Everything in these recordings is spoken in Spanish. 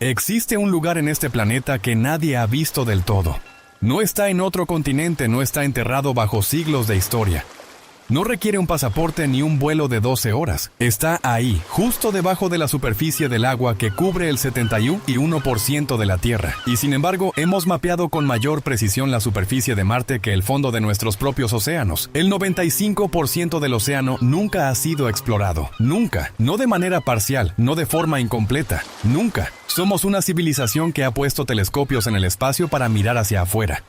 Existe un lugar en este planeta que nadie ha visto del todo. No está en otro continente, no está enterrado bajo siglos de historia. No requiere un pasaporte ni un vuelo de 12 horas. Está ahí, justo debajo de la superficie del agua que cubre el 71% de la Tierra. Y sin embargo, hemos mapeado con mayor precisión la superficie de Marte que el fondo de nuestros propios océanos. El 95% del océano nunca ha sido explorado. Nunca. No de manera parcial, no de forma incompleta. Nunca. Somos una civilización que ha puesto telescopios en el espacio para mirar hacia afuera,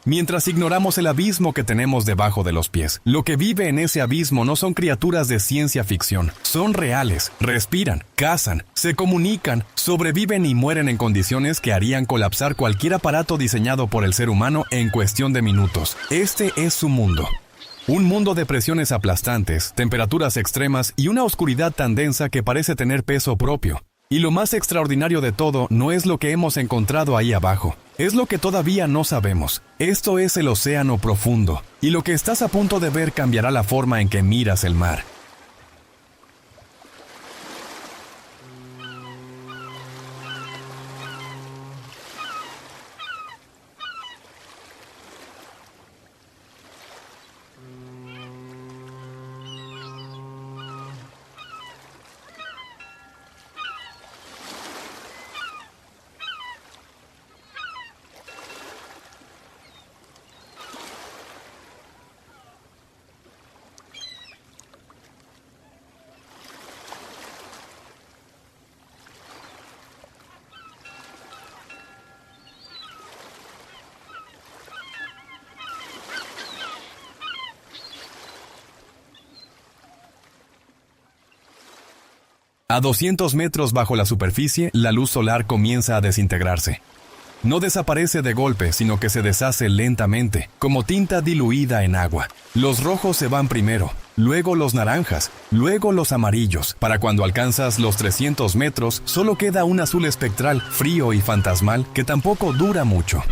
mientras ignoramos el abismo que tenemos debajo de los pies. Lo que vive en ese abismo no son criaturas de ciencia ficción, son reales, respiran, cazan, se comunican, sobreviven y mueren en condiciones que harían colapsar cualquier aparato diseñado por el ser humano en cuestión de minutos. Este es su mundo. Un mundo de presiones aplastantes, temperaturas extremas y una oscuridad tan densa que parece tener peso propio. Y lo más extraordinario de todo no es lo que hemos encontrado ahí abajo, es lo que todavía no sabemos. Esto es el océano profundo, y lo que estás a punto de ver cambiará la forma en que miras el mar. A 200 metros bajo la superficie, la luz solar comienza a desintegrarse. No desaparece de golpe, sino que se deshace lentamente, como tinta diluida en agua. Los rojos se van primero, luego los naranjas, luego los amarillos. Para cuando alcanzas los 300 metros, solo queda un azul espectral, frío y fantasmal, que tampoco dura mucho.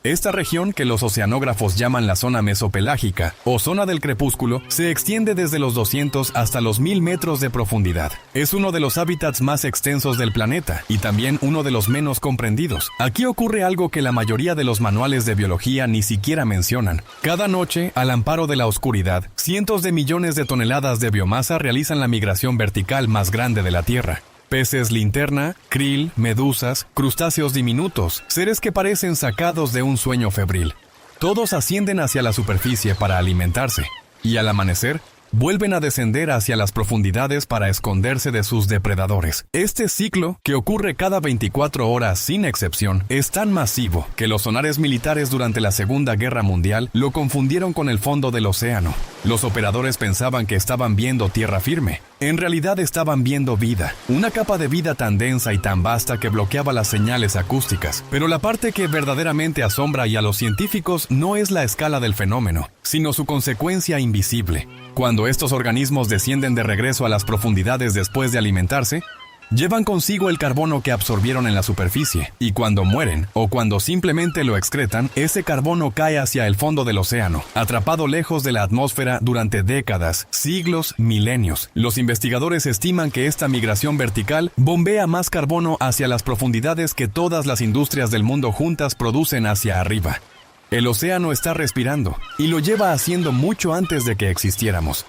Esta región, que los oceanógrafos llaman la zona mesopelágica o zona del crepúsculo, se extiende desde los 200 hasta los 1000 metros de profundidad. Es uno de los hábitats más extensos del planeta y también uno de los menos comprendidos. Aquí ocurre algo que la mayoría de los manuales de biología ni siquiera mencionan. Cada noche, al amparo de la oscuridad, cientos de millones de toneladas de biomasa realizan la migración vertical más grande de la Tierra. Peces linterna, krill, medusas, crustáceos diminutos, seres que parecen sacados de un sueño febril. Todos ascienden hacia la superficie para alimentarse, y al amanecer, vuelven a descender hacia las profundidades para esconderse de sus depredadores. Este ciclo, que ocurre cada 24 horas sin excepción, es tan masivo que los sonares militares durante la Segunda Guerra Mundial lo confundieron con el fondo del océano. Los operadores pensaban que estaban viendo tierra firme. En realidad estaban viendo vida, una capa de vida tan densa y tan vasta que bloqueaba las señales acústicas. Pero la parte que verdaderamente asombra y a los científicos no es la escala del fenómeno, sino su consecuencia invisible. Cuando estos organismos descienden de regreso a las profundidades después de alimentarse, llevan consigo el carbono que absorbieron en la superficie, y cuando mueren, o cuando simplemente lo excretan, ese carbono cae hacia el fondo del océano, atrapado lejos de la atmósfera durante décadas, siglos, milenios. Los investigadores estiman que esta migración vertical bombea más carbono hacia las profundidades que todas las industrias del mundo juntas producen hacia arriba. El océano está respirando, y lo lleva haciendo mucho antes de que existiéramos.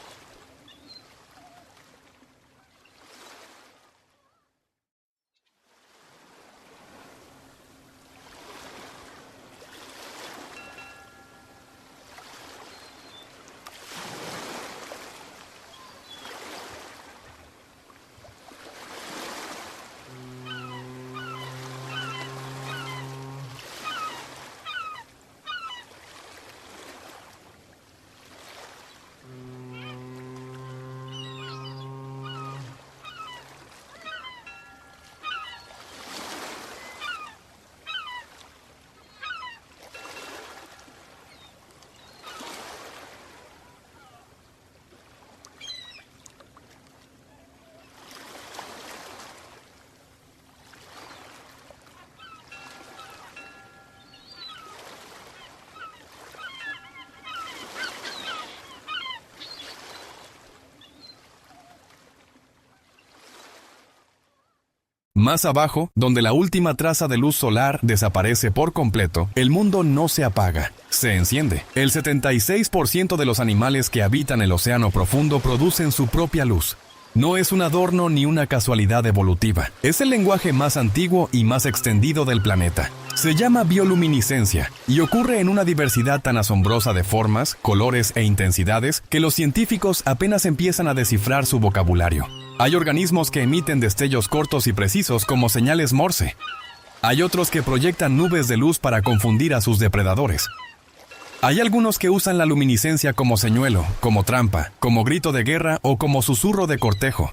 Más abajo, donde la última traza de luz solar desaparece por completo, el mundo no se apaga, se enciende. El 76% de los animales que habitan el océano profundo producen su propia luz. No es un adorno ni una casualidad evolutiva. Es el lenguaje más antiguo y más extendido del planeta. Se llama bioluminiscencia y ocurre en una diversidad tan asombrosa de formas, colores e intensidades que los científicos apenas empiezan a descifrar su vocabulario. Hay organismos que emiten destellos cortos y precisos como señales Morse. Hay otros que proyectan nubes de luz para confundir a sus depredadores. Hay algunos que usan la luminiscencia como señuelo, como trampa, como grito de guerra o como susurro de cortejo.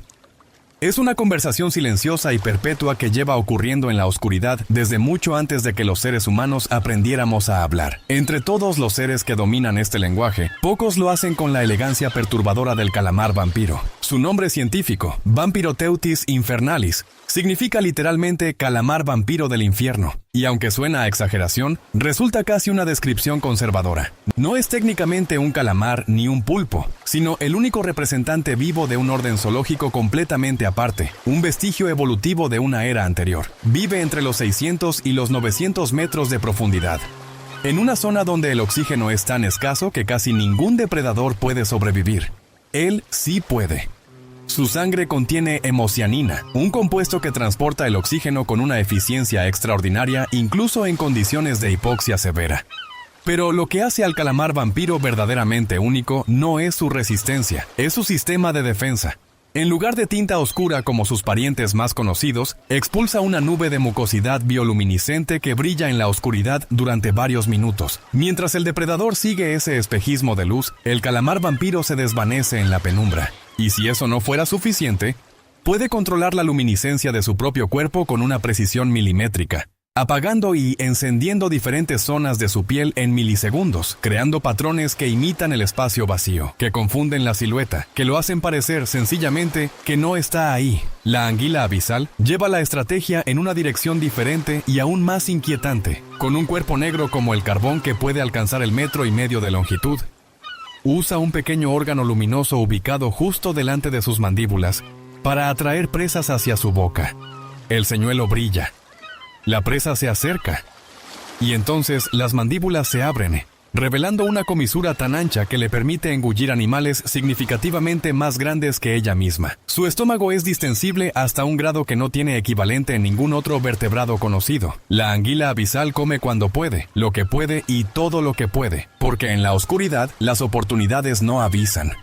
Es una conversación silenciosa y perpetua que lleva ocurriendo en la oscuridad desde mucho antes de que los seres humanos aprendiéramos a hablar. Entre todos los seres que dominan este lenguaje, pocos lo hacen con la elegancia perturbadora del calamar vampiro. Su nombre científico, Vampiroteuthis infernalis, significa literalmente calamar vampiro del infierno, y aunque suena a exageración, resulta casi una descripción conservadora. No es técnicamente un calamar ni un pulpo, sino el único representante vivo de un orden zoológico completamente aparte, un vestigio evolutivo de una era anterior. Vive entre los 600 y los 900 metros de profundidad, en una zona donde el oxígeno es tan escaso que casi ningún depredador puede sobrevivir. Él sí puede. Su sangre contiene hemocianina, un compuesto que transporta el oxígeno con una eficiencia extraordinaria incluso en condiciones de hipoxia severa. Pero lo que hace al calamar vampiro verdaderamente único no es su resistencia, es su sistema de defensa. En lugar de tinta oscura como sus parientes más conocidos, expulsa una nube de mucosidad bioluminiscente que brilla en la oscuridad durante varios minutos. Mientras el depredador sigue ese espejismo de luz, el calamar vampiro se desvanece en la penumbra. Y si eso no fuera suficiente, puede controlar la luminiscencia de su propio cuerpo con una precisión milimétrica, apagando y encendiendo diferentes zonas de su piel en milisegundos, creando patrones que imitan el espacio vacío, que confunden la silueta, que lo hacen parecer sencillamente que no está ahí. La anguila abisal lleva la estrategia en una dirección diferente y aún más inquietante, con un cuerpo negro como el carbón que puede alcanzar el 1,5 metros de longitud. Usa un pequeño órgano luminoso ubicado justo delante de sus mandíbulas para atraer presas hacia su boca. El señuelo brilla. La presa se acerca, y entonces las mandíbulas se abren, revelando una comisura tan ancha que le permite engullir animales significativamente más grandes que ella misma. Su estómago es distensible hasta un grado que no tiene equivalente en ningún otro vertebrado conocido. La anguila abisal come cuando puede, lo que puede y todo lo que puede, porque en la oscuridad las oportunidades no avisan.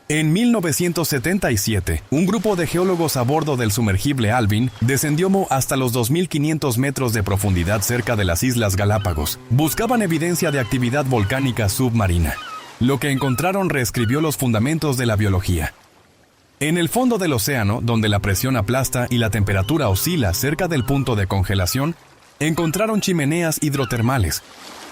En 1977, un grupo de geólogos a bordo del sumergible Alvin descendió hasta los 2.500 metros de profundidad cerca de las Islas Galápagos. Buscaban evidencia de actividad volcánica submarina. Lo que encontraron reescribió los fundamentos de la biología. En el fondo del océano, donde la presión aplasta y la temperatura oscila cerca del punto de congelación, encontraron chimeneas hidrotermales,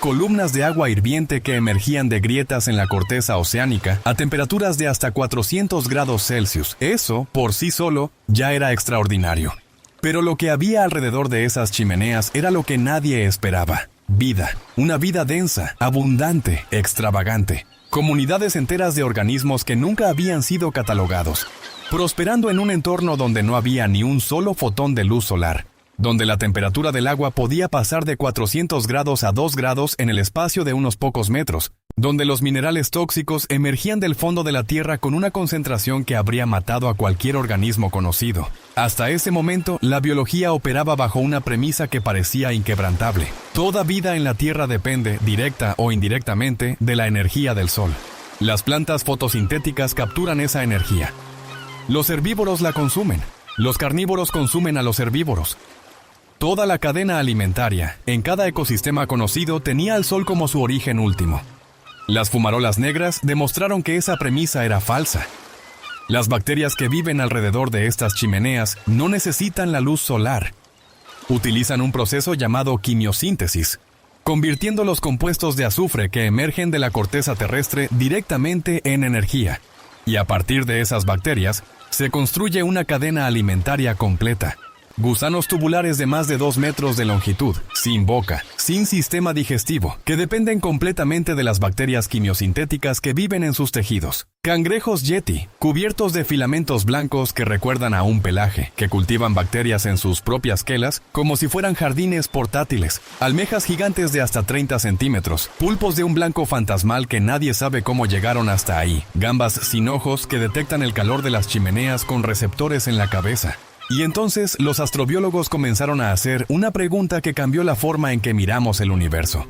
columnas de agua hirviente que emergían de grietas en la corteza oceánica a temperaturas de hasta 400 grados Celsius. Eso, por sí solo, ya era extraordinario. Pero lo que había alrededor de esas chimeneas era lo que nadie esperaba. Vida. Una vida densa, abundante, extravagante, comunidades enteras de organismos que nunca habían sido catalogados, prosperando en un entorno donde no había ni un solo fotón de luz solar, donde la temperatura del agua podía pasar de 400 grados a 2 grados en el espacio de unos pocos metros, donde los minerales tóxicos emergían del fondo de la Tierra con una concentración que habría matado a cualquier organismo conocido. Hasta ese momento, la biología operaba bajo una premisa que parecía inquebrantable. Toda vida en la Tierra depende, directa o indirectamente, de la energía del Sol. Las plantas fotosintéticas capturan esa energía. Los herbívoros la consumen. Los carnívoros consumen a los herbívoros. Toda la cadena alimentaria, en cada ecosistema conocido, tenía al Sol como su origen último. Las fumarolas negras demostraron que esa premisa era falsa. Las bacterias que viven alrededor de estas chimeneas no necesitan la luz solar. Utilizan un proceso llamado quimiosíntesis, convirtiendo los compuestos de azufre que emergen de la corteza terrestre directamente en energía. Y a partir de esas bacterias, se construye una cadena alimentaria completa. Gusanos tubulares de más de 2 metros de longitud, sin boca, sin sistema digestivo, que dependen completamente de las bacterias quimiosintéticas que viven en sus tejidos. Cangrejos yeti, cubiertos de filamentos blancos que recuerdan a un pelaje, que cultivan bacterias en sus propias quelas como si fueran jardines portátiles. Almejas gigantes de hasta 30 centímetros, pulpos de un blanco fantasmal que nadie sabe cómo llegaron hasta ahí. Gambas sin ojos que detectan el calor de las chimeneas con receptores en la cabeza. Y entonces los astrobiólogos comenzaron a hacer una pregunta que cambió la forma en que miramos el universo.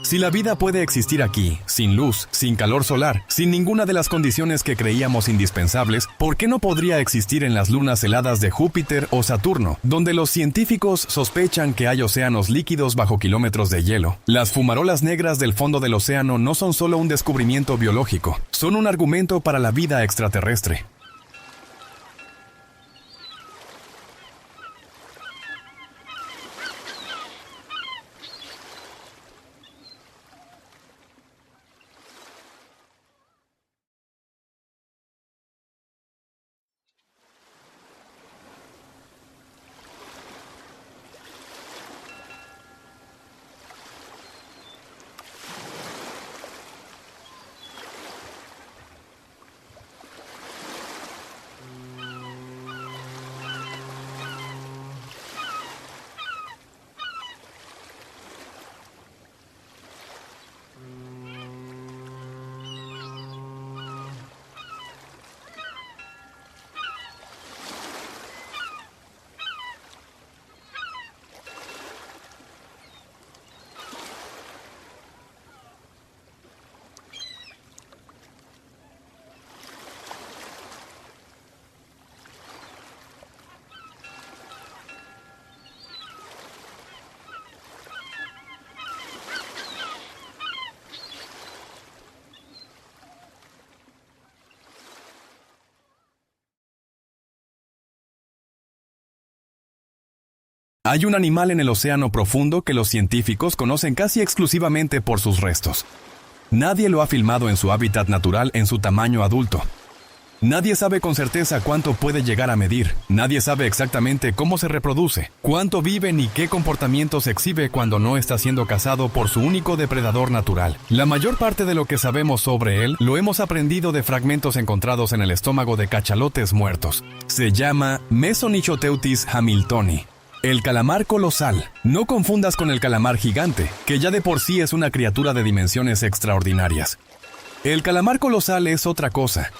Si la vida puede existir aquí, sin luz, sin calor solar, sin ninguna de las condiciones que creíamos indispensables, ¿por qué no podría existir en las lunas heladas de Júpiter o Saturno, donde los científicos sospechan que hay océanos líquidos bajo kilómetros de hielo? Las fumarolas negras del fondo del océano no son solo un descubrimiento biológico, son un argumento para la vida extraterrestre. Hay un animal en el océano profundo que los científicos conocen casi exclusivamente por sus restos. Nadie lo ha filmado en su hábitat natural en su tamaño adulto. Nadie sabe con certeza cuánto puede llegar a medir. Nadie sabe exactamente cómo se reproduce, cuánto vive ni qué comportamientos exhibe cuando no está siendo cazado por su único depredador natural. La mayor parte de lo que sabemos sobre él lo hemos aprendido de fragmentos encontrados en el estómago de cachalotes muertos. Se llama Mesonichoteuthis hamiltoni. El calamar colosal. No confundas con el calamar gigante, que ya de por sí es una criatura de dimensiones extraordinarias. El calamar colosal es otra cosa.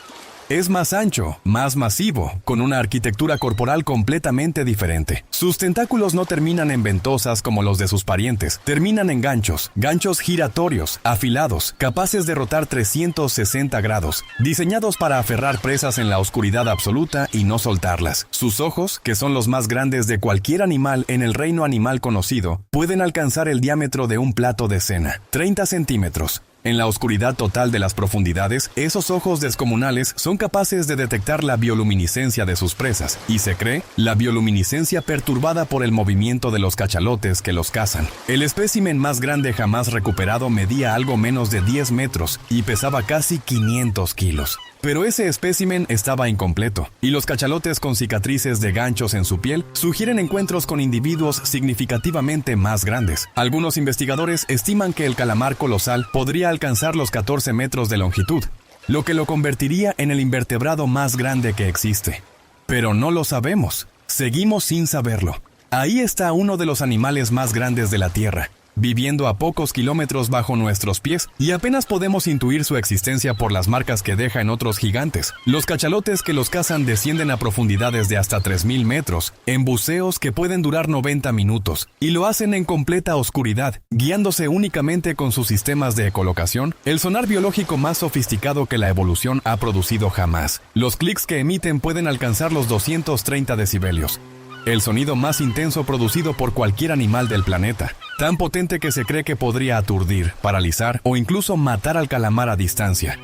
Es más ancho, más masivo, con una arquitectura corporal completamente diferente. Sus tentáculos no terminan en ventosas como los de sus parientes, terminan en ganchos giratorios, afilados, capaces de rotar 360 grados, diseñados para aferrar presas en la oscuridad absoluta y no soltarlas. Sus ojos, que son los más grandes de cualquier animal en el reino animal conocido, pueden alcanzar el diámetro de un plato de cena, 30 centímetros. En la oscuridad total de las profundidades, esos ojos descomunales son capaces de detectar la bioluminiscencia de sus presas, y se cree, la bioluminiscencia perturbada por el movimiento de los cachalotes que los cazan. El espécimen más grande jamás recuperado medía algo menos de 10 metros y pesaba casi 500 kilos. Pero ese espécimen estaba incompleto, y los cachalotes con cicatrices de ganchos en su piel sugieren encuentros con individuos significativamente más grandes. Algunos investigadores estiman que el calamar colosal podría alcanzar los 14 metros de longitud, lo que lo convertiría en el invertebrado más grande que existe. Pero no lo sabemos. Seguimos sin saberlo. Ahí está uno de los animales más grandes de la Tierra, viviendo a pocos kilómetros bajo nuestros pies, y apenas podemos intuir su existencia por las marcas que deja en otros gigantes. Los cachalotes que los cazan descienden a profundidades de hasta 3.000 metros, en buceos que pueden durar 90 minutos, y lo hacen en completa oscuridad, guiándose únicamente con sus sistemas de ecolocación, el sonar biológico más sofisticado que la evolución ha producido jamás. Los clics que emiten pueden alcanzar los 230 decibelios. El sonido más intenso producido por cualquier animal del planeta, tan potente que se cree que podría aturdir, paralizar o incluso matar al calamar a distancia.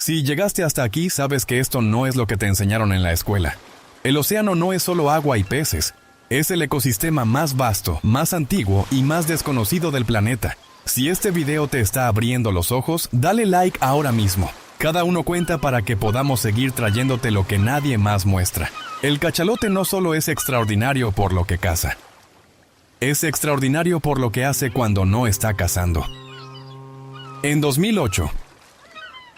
Si llegaste hasta aquí, sabes que esto no es lo que te enseñaron en la escuela. El océano no es solo agua y peces. Es el ecosistema más vasto, más antiguo y más desconocido del planeta. Si este video te está abriendo los ojos, dale like ahora mismo. Cada uno cuenta para que podamos seguir trayéndote lo que nadie más muestra. El cachalote no solo es extraordinario por lo que caza. Es extraordinario por lo que hace cuando no está cazando. En 2008,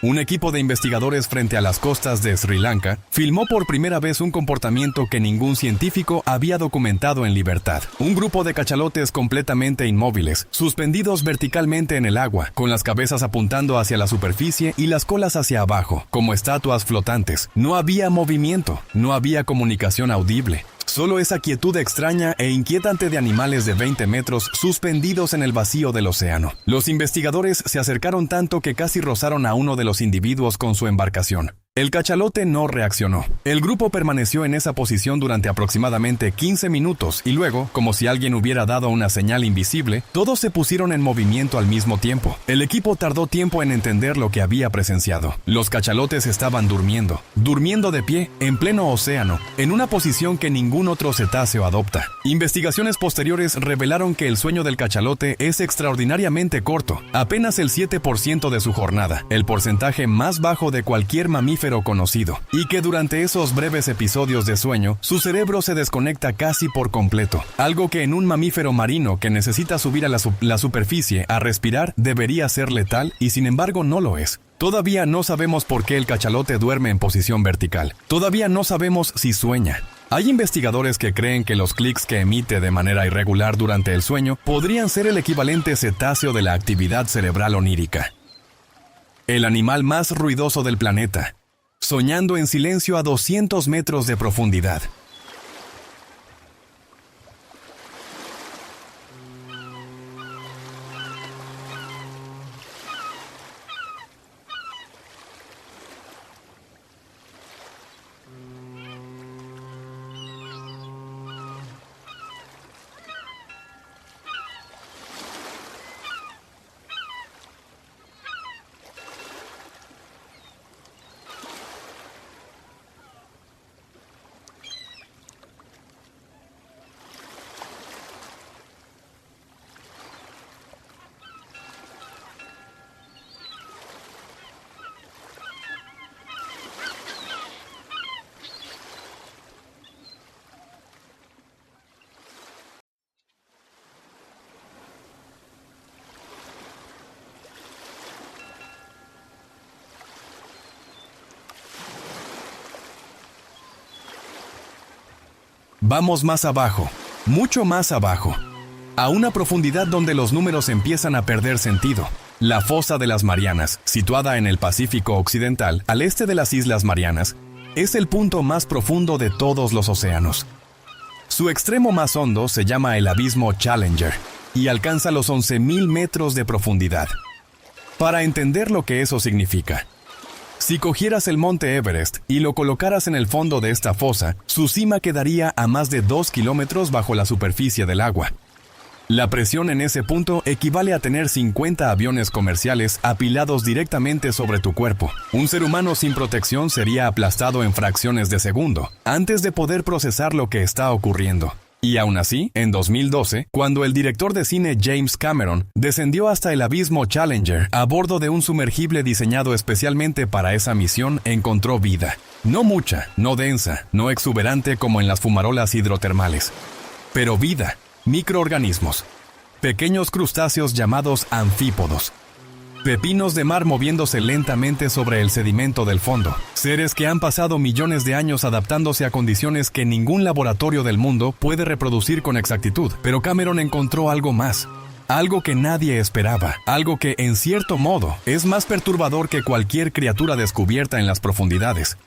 un equipo de investigadores frente a las costas de Sri Lanka filmó por primera vez un comportamiento que ningún científico había documentado en libertad. Un grupo de cachalotes completamente inmóviles, suspendidos verticalmente en el agua, con las cabezas apuntando hacia la superficie y las colas hacia abajo, como estatuas flotantes. No había movimiento, no había comunicación audible. Solo esa quietud extraña e inquietante de animales de 20 metros suspendidos en el vacío del océano. Los investigadores se acercaron tanto que casi rozaron a uno de los individuos con su embarcación. El cachalote no reaccionó. El grupo permaneció en esa posición durante aproximadamente 15 minutos y luego, como si alguien hubiera dado una señal invisible, todos se pusieron en movimiento al mismo tiempo. El equipo tardó tiempo en entender lo que había presenciado. Los cachalotes estaban durmiendo de pie, en pleno océano, en una posición que ningún otro cetáceo adopta. Investigaciones posteriores revelaron que el sueño del cachalote es extraordinariamente corto, apenas el 7% de su jornada, el porcentaje más bajo de cualquier mamífero conocido, y que durante esos breves episodios de sueño, su cerebro se desconecta casi por completo, algo que en un mamífero marino que necesita subir a la superficie a respirar debería ser letal y sin embargo no lo es. Todavía no sabemos por qué el cachalote duerme en posición vertical. Todavía no sabemos si sueña. Hay investigadores que creen que los clics que emite de manera irregular durante el sueño podrían ser el equivalente cetáceo de la actividad cerebral onírica. El animal más ruidoso del planeta, soñando en silencio a 200 metros de profundidad. Vamos más abajo, mucho más abajo, a una profundidad donde los números empiezan a perder sentido. La fosa de las Marianas, situada en el Pacífico Occidental, al este de las Islas Marianas, es el punto más profundo de todos los océanos. Su extremo más hondo se llama el abismo Challenger y alcanza los 11.000 metros de profundidad. Para entender lo que eso significa, si cogieras el monte Everest y lo colocaras en el fondo de esta fosa, su cima quedaría a más de 2 kilómetros bajo la superficie del agua. La presión en ese punto equivale a tener 50 aviones comerciales apilados directamente sobre tu cuerpo. Un ser humano sin protección sería aplastado en fracciones de segundo, antes de poder procesar lo que está ocurriendo. Y aún así, en 2012, cuando el director de cine James Cameron descendió hasta el abismo Challenger a bordo de un sumergible diseñado especialmente para esa misión, encontró vida. No mucha, no densa, no exuberante como en las fumarolas hidrotermales, pero vida. Microorganismos, pequeños crustáceos llamados anfípodos, pepinos de mar moviéndose lentamente sobre el sedimento del fondo, seres que han pasado millones de años adaptándose a condiciones que ningún laboratorio del mundo puede reproducir con exactitud. Pero Cameron encontró algo más, algo que nadie esperaba, algo que, en cierto modo, es más perturbador que cualquier criatura descubierta en las profundidades.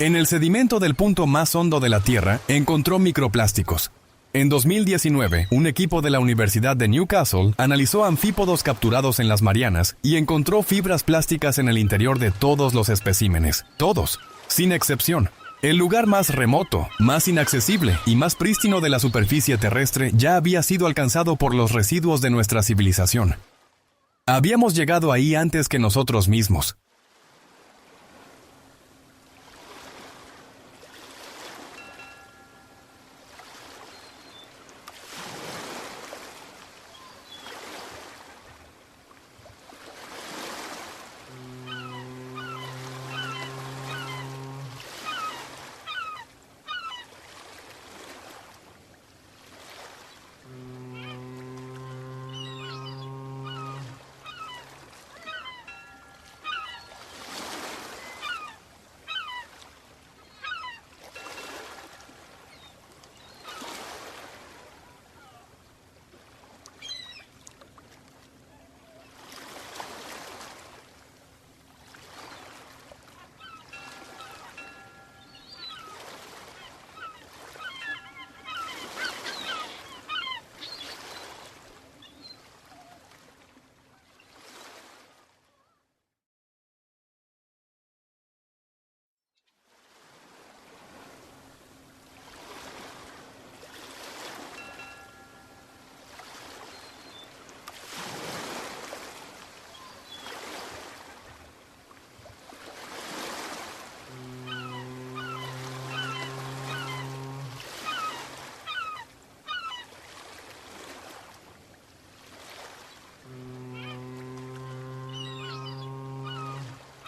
En el sedimento del punto más hondo de la Tierra encontró microplásticos. En 2019, un equipo de la Universidad de Newcastle analizó anfípodos capturados en las Marianas y encontró fibras plásticas en el interior de todos los especímenes. Todos, sin excepción. El lugar más remoto, más inaccesible y más prístino de la superficie terrestre ya había sido alcanzado por los residuos de nuestra civilización. Habíamos llegado ahí antes que nosotros mismos.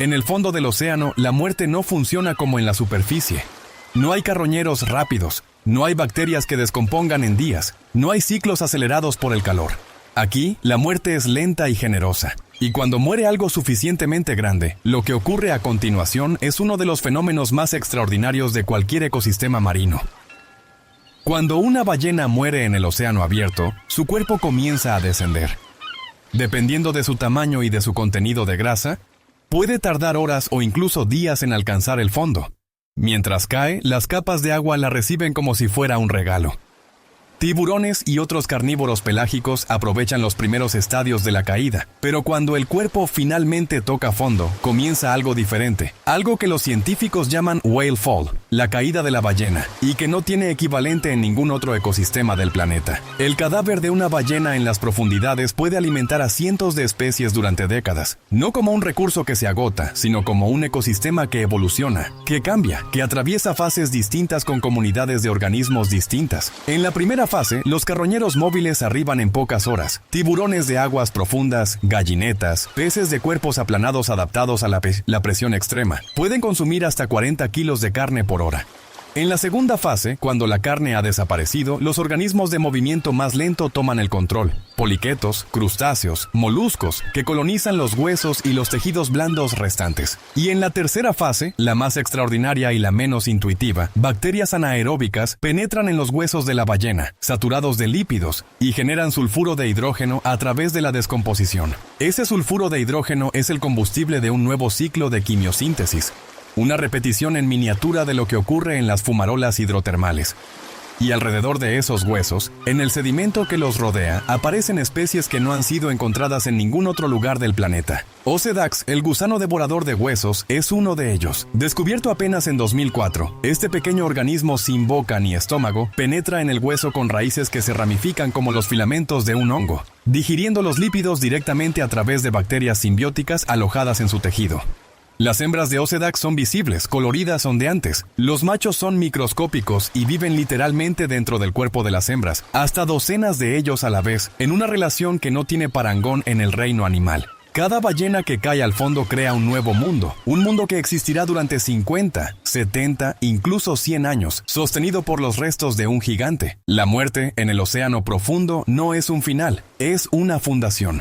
En el fondo del océano, la muerte no funciona como en la superficie. No hay carroñeros rápidos, no hay bacterias que descompongan en días, no hay ciclos acelerados por el calor. Aquí, la muerte es lenta y generosa. Y cuando muere algo suficientemente grande, lo que ocurre a continuación es uno de los fenómenos más extraordinarios de cualquier ecosistema marino. Cuando una ballena muere en el océano abierto, su cuerpo comienza a descender. Dependiendo de su tamaño y de su contenido de grasa, puede tardar horas o incluso días en alcanzar el fondo. Mientras cae, las capas de agua la reciben como si fuera un regalo. Tiburones y otros carnívoros pelágicos aprovechan los primeros estadios de la caída, pero cuando el cuerpo finalmente toca fondo, comienza algo diferente, algo que los científicos llaman whale fall, la caída de la ballena, y que no tiene equivalente en ningún otro ecosistema del planeta. El cadáver de una ballena en las profundidades puede alimentar a cientos de especies durante décadas, no como un recurso que se agota, sino como un ecosistema que evoluciona, que cambia, que atraviesa fases distintas con comunidades de organismos distintas. En la primera fase, los carroñeros móviles arriban en pocas horas. Tiburones de aguas profundas, gallinetas, peces de cuerpos aplanados adaptados a la presión extrema, pueden consumir hasta 40 kilos de carne por hora. En la segunda fase, cuando la carne ha desaparecido, los organismos de movimiento más lento toman el control. Poliquetos, crustáceos, moluscos, que colonizan los huesos y los tejidos blandos restantes. Y en la tercera fase, la más extraordinaria y la menos intuitiva, bacterias anaeróbicas penetran en los huesos de la ballena, saturados de lípidos, y generan sulfuro de hidrógeno a través de la descomposición. Ese sulfuro de hidrógeno es el combustible de un nuevo ciclo de quimiosíntesis, una repetición en miniatura de lo que ocurre en las fumarolas hidrotermales. Y alrededor de esos huesos, en el sedimento que los rodea, aparecen especies que no han sido encontradas en ningún otro lugar del planeta. Osedax, el gusano devorador de huesos, es uno de ellos. Descubierto apenas en 2004, este pequeño organismo sin boca ni estómago penetra en el hueso con raíces que se ramifican como los filamentos de un hongo, digiriendo los lípidos directamente a través de bacterias simbióticas alojadas en su tejido. Las hembras de Osedax son visibles, coloridas, ondeantes. Los machos son microscópicos y viven literalmente dentro del cuerpo de las hembras, hasta docenas de ellos a la vez, en una relación que no tiene parangón en el reino animal. Cada ballena que cae al fondo crea un nuevo mundo, un mundo que existirá durante 50, 70, incluso 100 años, sostenido por los restos de un gigante. La muerte en el océano profundo no es un final, es una fundación.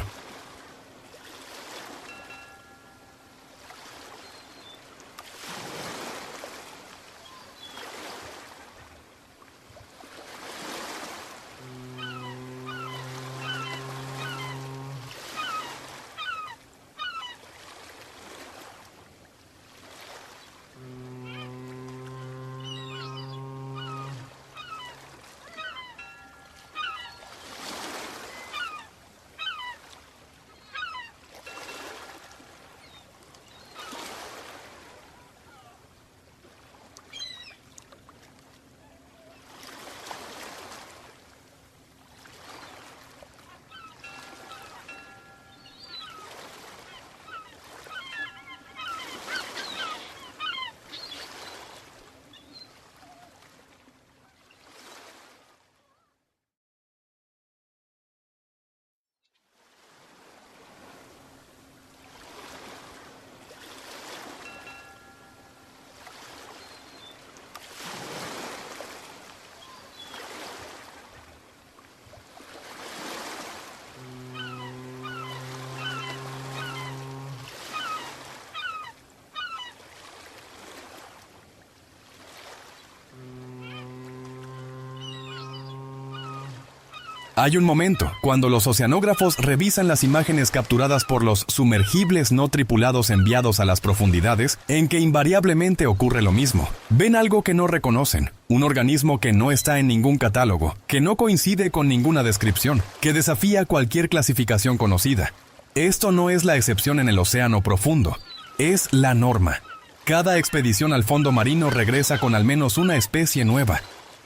Hay un momento, cuando los oceanógrafos revisan las imágenes capturadas por los sumergibles no tripulados enviados a las profundidades, en que invariablemente ocurre lo mismo. Ven algo que no reconocen, un organismo que no está en ningún catálogo, que no coincide con ninguna descripción, que desafía cualquier clasificación conocida. Esto no es la excepción en el océano profundo, es la norma. Cada expedición al fondo marino regresa con al menos una especie nueva.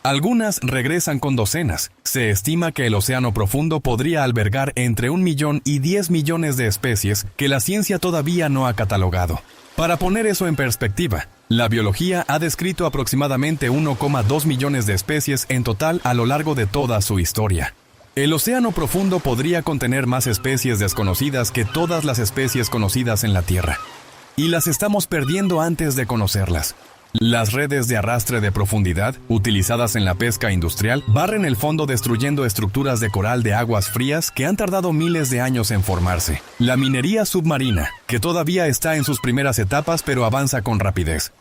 Algunas regresan con docenas. Se estima que el océano profundo podría albergar entre 1 millón y 10 millones de especies que la ciencia todavía no ha catalogado. Para poner eso en perspectiva, la biología ha descrito aproximadamente 1,2 millones de especies en total a lo largo de toda su historia. El océano profundo podría contener más especies desconocidas que todas las especies conocidas en la Tierra. Y las estamos perdiendo antes de conocerlas. Las redes de arrastre de profundidad, utilizadas en la pesca industrial, barren el fondo destruyendo estructuras de coral de aguas frías que han tardado miles de años en formarse. La minería submarina, que todavía está en sus primeras etapas pero avanza con rapidez.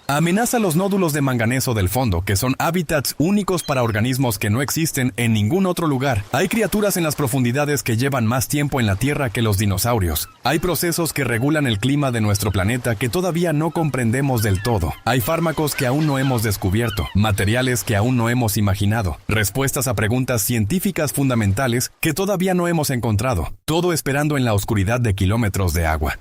Amenaza los nódulos de manganeso del fondo, que son hábitats únicos para organismos que no existen en ningún otro lugar. Hay criaturas en las profundidades que llevan más tiempo en la Tierra que los dinosaurios. Hay procesos que regulan el clima de nuestro planeta que todavía no comprendemos del todo. Hay fármacos que aún no hemos descubierto, materiales que aún no hemos imaginado, respuestas a preguntas científicas fundamentales que todavía no hemos encontrado, todo esperando en la oscuridad de kilómetros de agua.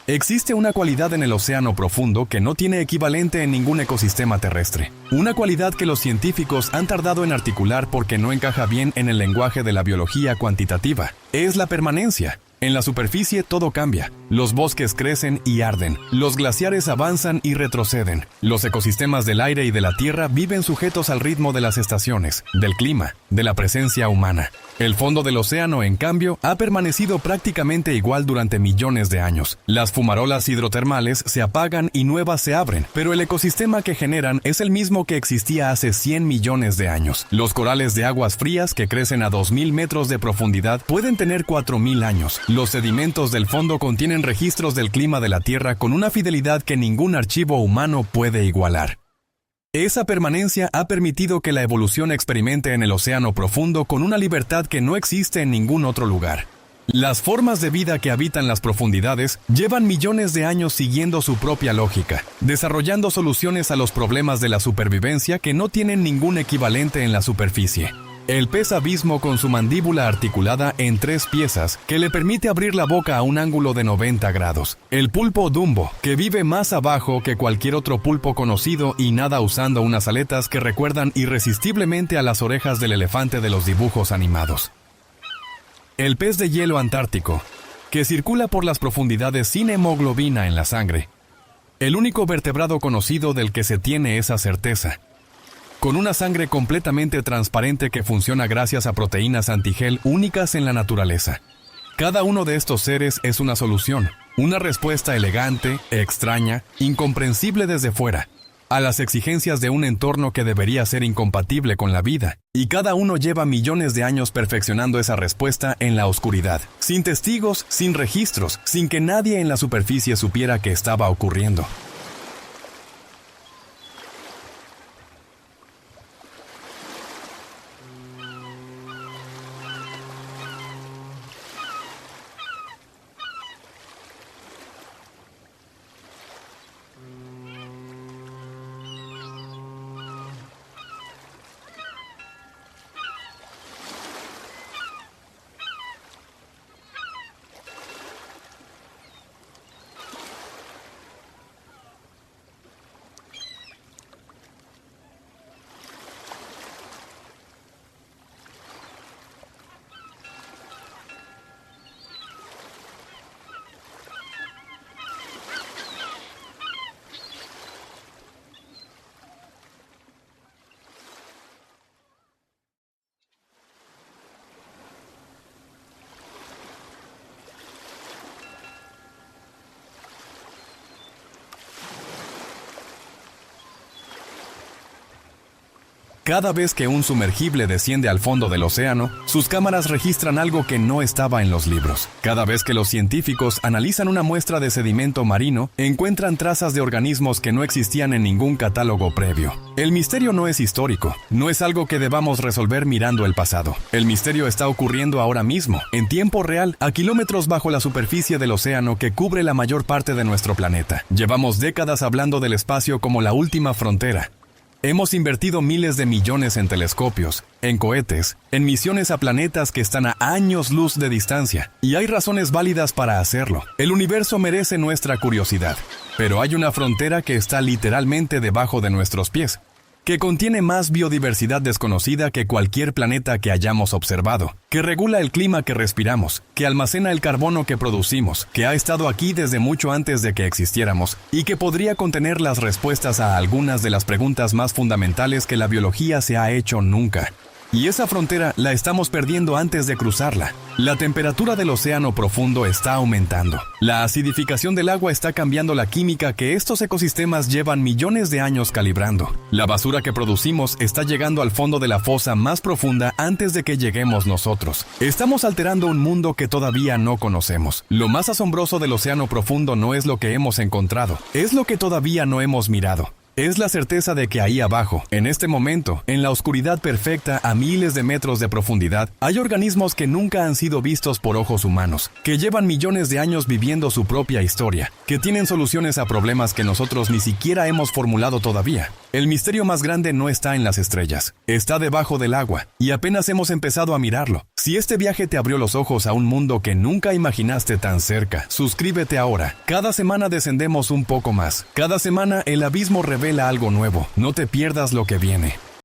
Existe una cualidad en el océano profundo que no tiene equivalente en ningún ecosistema terrestre. Una cualidad que los científicos han tardado en articular porque no encaja bien en el lenguaje de la biología cuantitativa. Es la permanencia. En la superficie todo cambia. Los bosques crecen y arden. Los glaciares avanzan y retroceden. Los ecosistemas del aire y de la tierra viven sujetos al ritmo de las estaciones, del clima, de la presencia humana. El fondo del océano, en cambio, ha permanecido prácticamente igual durante millones de años. Las fumarolas hidrotermales se apagan y nuevas se abren, pero el ecosistema que generan es el mismo que existía hace 100 millones de años. Los corales de aguas frías que crecen a 2000 metros de profundidad pueden tener 4000 años. Los sedimentos del fondo contienen registros del clima de la Tierra con una fidelidad que ningún archivo humano puede igualar. Esa permanencia ha permitido que la evolución experimente en el océano profundo con una libertad que no existe en ningún otro lugar. Las formas de vida que habitan las profundidades llevan millones de años siguiendo su propia lógica, desarrollando soluciones a los problemas de la supervivencia que no tienen ningún equivalente en la superficie. El pez abismo con su mandíbula articulada en 3 piezas que le permite abrir la boca a un ángulo de 90 grados. El pulpo Dumbo, que vive más abajo que cualquier otro pulpo conocido y nada usando unas aletas que recuerdan irresistiblemente a las orejas del elefante de los dibujos animados. El pez de hielo antártico, que circula por las profundidades sin hemoglobina en la sangre. El único vertebrado conocido del que se tiene esa certeza. Con una sangre completamente transparente que funciona gracias a proteínas antigel únicas en la naturaleza. Cada uno de estos seres es una solución, una respuesta elegante, extraña, incomprensible desde fuera, a las exigencias de un entorno que debería ser incompatible con la vida, y cada uno lleva millones de años perfeccionando esa respuesta en la oscuridad, sin testigos, sin registros, sin que nadie en la superficie supiera que estaba ocurriendo. Cada vez que un sumergible desciende al fondo del océano, sus cámaras registran algo que no estaba en los libros. Cada vez que los científicos analizan una muestra de sedimento marino, encuentran trazas de organismos que no existían en ningún catálogo previo. El misterio no es histórico, no es algo que debamos resolver mirando el pasado. El misterio está ocurriendo ahora mismo, en tiempo real, a kilómetros bajo la superficie del océano que cubre la mayor parte de nuestro planeta. Llevamos décadas hablando del espacio como la última frontera. Hemos invertido miles de millones en telescopios, en cohetes, en misiones a planetas que están a años luz de distancia, y hay razones válidas para hacerlo. El universo merece nuestra curiosidad, pero hay una frontera que está literalmente debajo de nuestros pies, que contiene más biodiversidad desconocida que cualquier planeta que hayamos observado, que regula el clima que respiramos, que almacena el carbono que producimos, que ha estado aquí desde mucho antes de que existiéramos, y que podría contener las respuestas a algunas de las preguntas más fundamentales que la biología se ha hecho nunca. Y esa frontera la estamos perdiendo antes de cruzarla. La temperatura del océano profundo está aumentando. La acidificación del agua está cambiando la química que estos ecosistemas llevan millones de años calibrando. La basura que producimos está llegando al fondo de la fosa más profunda antes de que lleguemos nosotros. Estamos alterando un mundo que todavía no conocemos. Lo más asombroso del océano profundo no es lo que hemos encontrado, es lo que todavía no hemos mirado. Es la certeza de que ahí abajo, en este momento, en la oscuridad perfecta a miles de metros de profundidad, hay organismos que nunca han sido vistos por ojos humanos, que llevan millones de años viviendo su propia historia, que tienen soluciones a problemas que nosotros ni siquiera hemos formulado todavía. El misterio más grande no está en las estrellas, está debajo del agua, y apenas hemos empezado a mirarlo. Si este viaje te abrió los ojos a un mundo que nunca imaginaste tan cerca, suscríbete ahora. Cada semana descendemos un poco más. Cada semana el abismo revela algo nuevo. No te pierdas lo que viene.